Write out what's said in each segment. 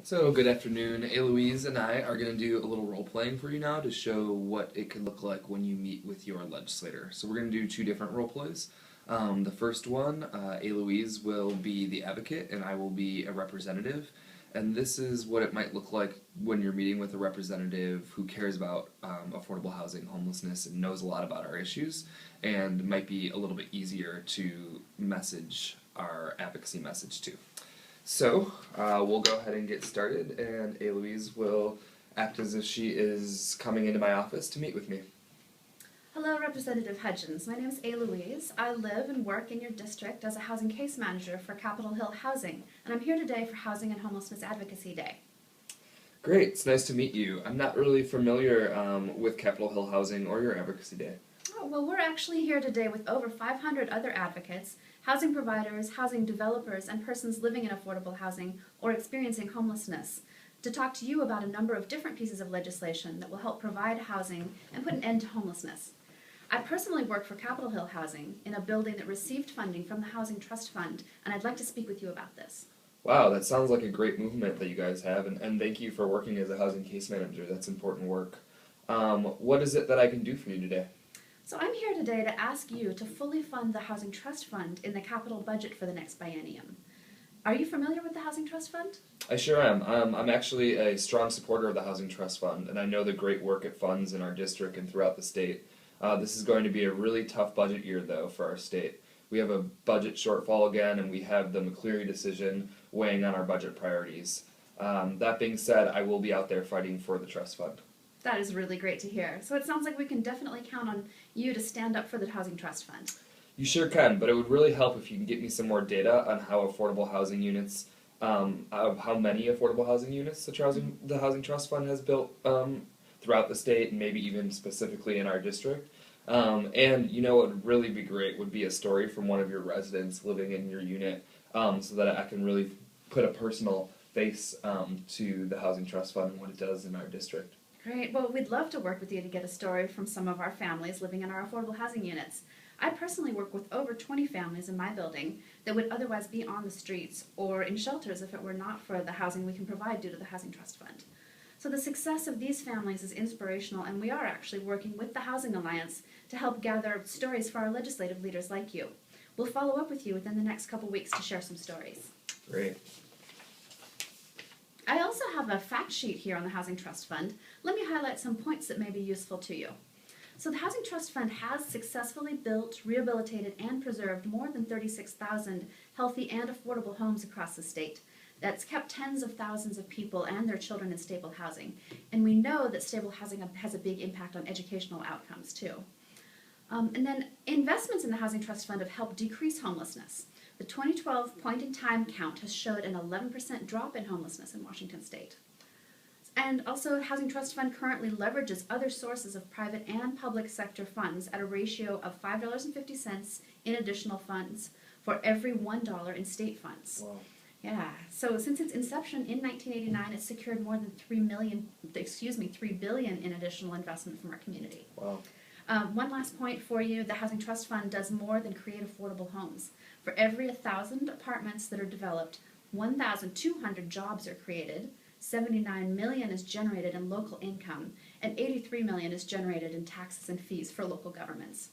So, good afternoon. Eloise and I are going to do a little role playing for you now to show what it could look like when you meet with your legislator. So, we're going to do two different role plays. The first one, Eloise will be the advocate and I will be a representative. And this is what it might look like when you're meeting with a representative who cares about affordable housing, homelessness, and knows a lot about our issues, and might be a little bit easier to message our advocacy message to. So, we'll go ahead and get started, and Eloise will act as if she is coming into my office to meet with me. Hello, Representative Hudgens. My name is Eloise. I live and work in your district as a housing case manager for Capitol Hill Housing, and I'm here today for Housing and Homelessness Advocacy Day. Great, it's nice to meet you. I'm not really familiar with Capitol Hill Housing or your Advocacy Day. Oh, well, we're actually here today with over 500 other advocates, housing providers, housing developers, and persons living in affordable housing or experiencing homelessness, to talk to you about a number of different pieces of legislation that will help provide housing and put an end to homelessness. I personally work for Capitol Hill Housing in a building that received funding from the Housing Trust Fund, and I'd like to speak with you about this. Wow, that sounds like a great movement that you guys have, and thank you for working as a housing case manager. That's important work. What is it that I can do for you today? So I'm here today to ask you to fully fund the Housing Trust Fund in the capital budget for the next biennium. Are you familiar with the Housing Trust Fund? I sure am. I'm actually a strong supporter of the Housing Trust Fund, and I know the great work it funds in our district and throughout the state. This is going to be a really tough budget year, though, for our state. We have a budget shortfall again, and we have the McCleary decision weighing on our budget priorities. That being said, I will be out there fighting for the trust fund. That is really great to hear. So it sounds like we can definitely count on you to stand up for the Housing Trust Fund. You sure can, but it would really help if you can get me some more data on how affordable housing units, how many affordable housing units the Housing Trust Fund has built throughout the state, and maybe even specifically in our district. And you know what would really be great would be a story from one of your residents living in your unit, so that I can really put a personal face to the Housing Trust Fund and what it does in our district. Great. Well, we'd love to work with you to get a story from some of our families living in our affordable housing units. I personally work with over 20 families in my building that would otherwise be on the streets or in shelters if it were not for the housing we can provide due to the Housing Trust Fund. So the success of these families is inspirational, and we are actually working with the Housing Alliance to help gather stories for our legislative leaders like you. We'll follow up with you within the next couple weeks to share some stories. Great. I also have a fact sheet here on the Housing Trust Fund. Let me highlight some points that may be useful to you. So the Housing Trust Fund has successfully built, rehabilitated, and preserved more than 36,000 healthy and affordable homes across the state. That's kept tens of thousands of people and their children in stable housing. And we know that stable housing has a big impact on educational outcomes too. And then investments in the Housing Trust Fund have helped decrease homelessness. The 2012 point-in-time count has showed an 11% drop in homelessness in Washington state. And also, the Housing Trust Fund currently leverages other sources of private and public sector funds at a ratio of $5.50 in additional funds for every $1 in state funds. Wow. Yeah, so since its inception in 1989, it's secured more than $3 billion in additional investment from our community. Wow. One last point for you, the Housing Trust Fund does more than create affordable homes. For every 1,000 apartments that are developed, 1,200 jobs are created, 79 million is generated in local income, and 83 million is generated in taxes and fees for local governments.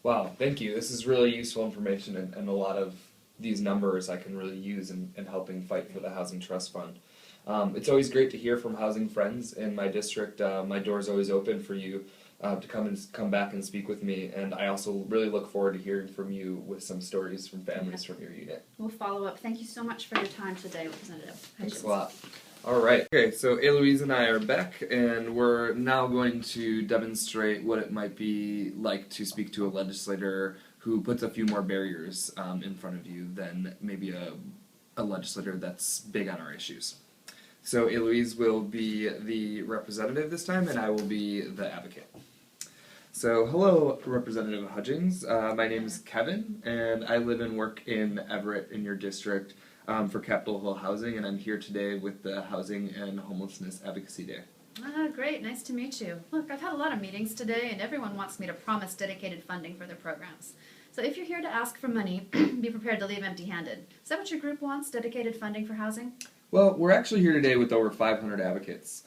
Wow, thank you. This is really useful information, and a lot of these numbers I can really use in helping fight for the Housing Trust Fund. It's always great to hear from housing friends in my district. My door's always open for you to come back and speak with me, and I also really look forward to hearing from you with some stories from families from your unit. We'll follow up. Thank you so much for your time today, Representative. Thanks a lot. All right. Okay, so Eloise and I are back, and we're now going to demonstrate what it might be like to speak to a legislator who puts a few more barriers in front of you than maybe a legislator that's big on our issues. So Eloise will be the representative this time, and I will be the advocate. So hello, Representative Hudgens. My name is Kevin, and I live and work in Everett in your district for Capitol Hill Housing, and I'm here today with the Housing and Homelessness Advocacy Day. Great. Nice to meet you. Look, I've had a lot of meetings today, and everyone wants me to promise dedicated funding for their programs. So if you're here to ask for money, be prepared to leave empty-handed. Is that what your group wants, dedicated funding for housing? Well, we're actually here today with over 500 advocates.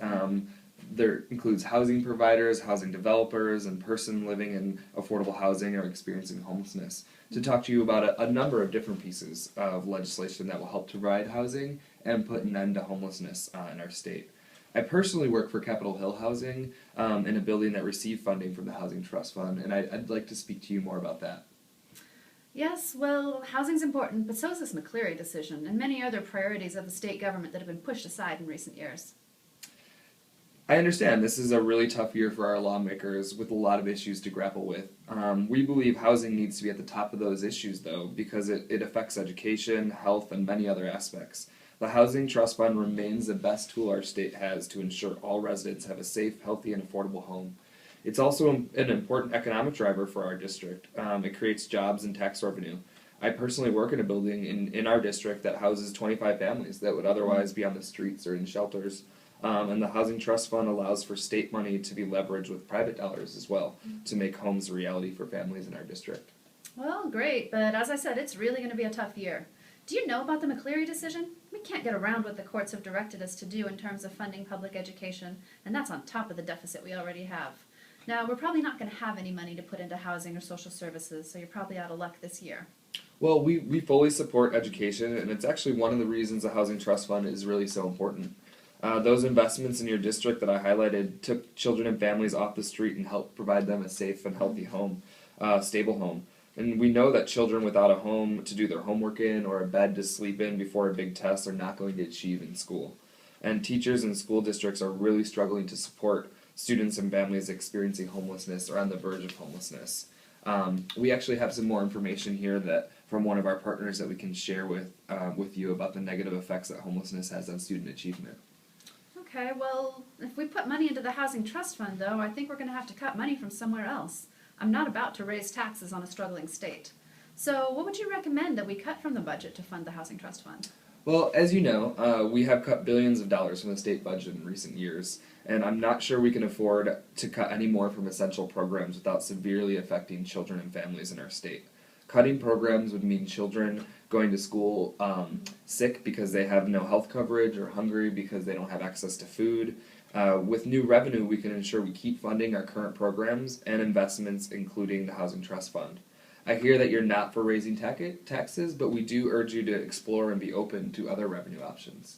There includes housing providers, housing developers, and person living in affordable housing or experiencing homelessness to talk to you about a number of different pieces of legislation that will help to provide housing and put an end to homelessness in our state. I personally work for Capitol Hill Housing in a building that received funding from the Housing Trust Fund, and I'd like to speak to you more about that. Yes, well, housing's important, but so is this McCleary decision and many other priorities of the state government that have been pushed aside in recent years. I understand this is a really tough year for our lawmakers with a lot of issues to grapple with. We believe housing needs to be at the top of those issues, though, because it affects education, health, and many other aspects. The Housing Trust Fund remains the best tool our state has to ensure all residents have a safe, healthy, and affordable home. It's also an important economic driver for our district. It creates jobs and tax revenue. I personally work in a building in our district that houses 25 families that would otherwise be on the streets or in shelters. And the Housing Trust Fund allows for state money to be leveraged with private dollars as well to make homes a reality for families in our district. Well, great, but as I said, it's really going to be a tough year. Do you know about the McCleary decision? We can't get around what the courts have directed us to do in terms of funding public education, and that's on top of the deficit we already have. Now, we're probably not going to have any money to put into housing or social services, so you're probably out of luck this year. Well, we fully support education, and it's actually one of the reasons the Housing Trust Fund is really so important. Those investments in your district that I highlighted took children and families off the street and helped provide them a safe and healthy home, stable home. And we know that children without a home to do their homework in or a bed to sleep in before a big test are not going to achieve in school. And teachers and school districts are really struggling to support students and families experiencing homelessness or on the verge of homelessness. We actually have some more information here that from one of our partners that we can share with you about the negative effects that homelessness has on student achievement. Okay, well, if we put money into the Housing Trust Fund, though, I think we're going to have to cut money from somewhere else. I'm not about to raise taxes on a struggling state. So what would you recommend that we cut from the budget to fund the Housing Trust Fund? Well, as you know, we have cut billions of dollars from the state budget in recent years, and I'm not sure we can afford to cut any more from essential programs without severely affecting children and families in our state. Cutting programs would mean children going to school sick because they have no health coverage or hungry because they don't have access to food. With new revenue, we can ensure we keep funding our current programs and investments, including the Housing Trust Fund. I hear that you're not for raising taxes, but we do urge you to explore and be open to other revenue options.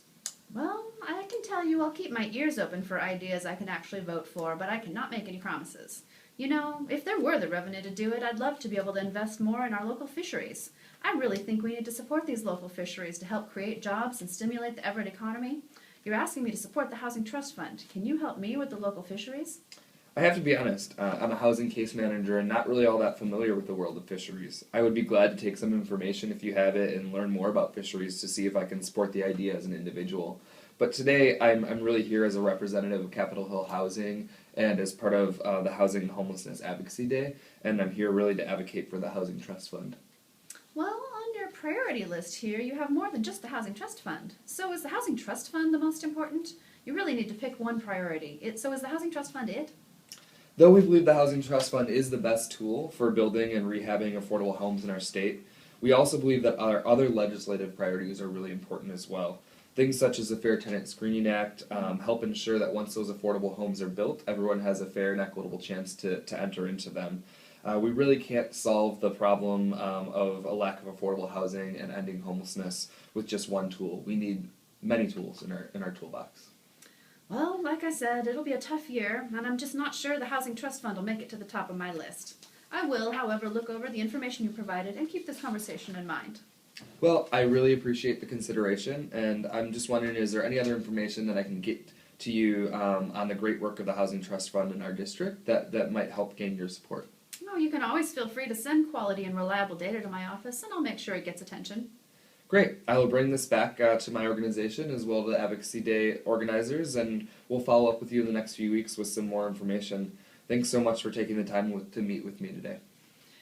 Well, I can tell you I'll keep my ears open for ideas I can actually vote for, but I cannot make any promises. You know, if there were the revenue to do it, I'd love to be able to invest more in our local fisheries. I really think we need to support these local fisheries to help create jobs and stimulate the Everett economy. You're asking me to support the Housing Trust Fund. Can you help me with the local fisheries? I have to be honest, I'm a housing case manager and not really all that familiar with the world of fisheries. I would be glad to take some information if you have it and learn more about fisheries to see if I can support the idea as an individual. But today I'm really here as a representative of Capitol Hill Housing and as part of the Housing and Homelessness Advocacy Day, and I'm here really to advocate for the Housing Trust Fund. Well, on your priority list here, you have more than just the Housing Trust Fund. So is the Housing Trust Fund the most important? You really need to pick one priority. So is the Housing Trust Fund it? Though we believe the Housing Trust Fund is the best tool for building and rehabbing affordable homes in our state, we also believe that our other legislative priorities are really important as well. Things such as the Fair Tenant Screening Act help ensure that once those affordable homes are built, everyone has a fair and equitable chance to enter into them. We really can't solve the problem of a lack of affordable housing and ending homelessness with just one tool. We need many tools in our toolbox. Well, like I said, it'll be a tough year, and I'm just not sure the Housing Trust Fund will make it to the top of my list. I will, however, look over the information you provided and keep this conversation in mind. Well, I really appreciate the consideration, and I'm just wondering, is there any other information that I can get to you on the great work of the Housing Trust Fund in our district that might help gain your support? No, you can always feel free to send quality and reliable data to my office, and I'll make sure it gets attention. Great. I will bring this back to my organization as well as the Advocacy Day organizers, and we'll follow up with you in the next few weeks with some more information. Thanks so much for taking the time to meet with me today.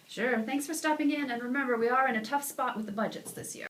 Sure, thanks for stopping in, and remember, we are in a tough spot with the budgets this year.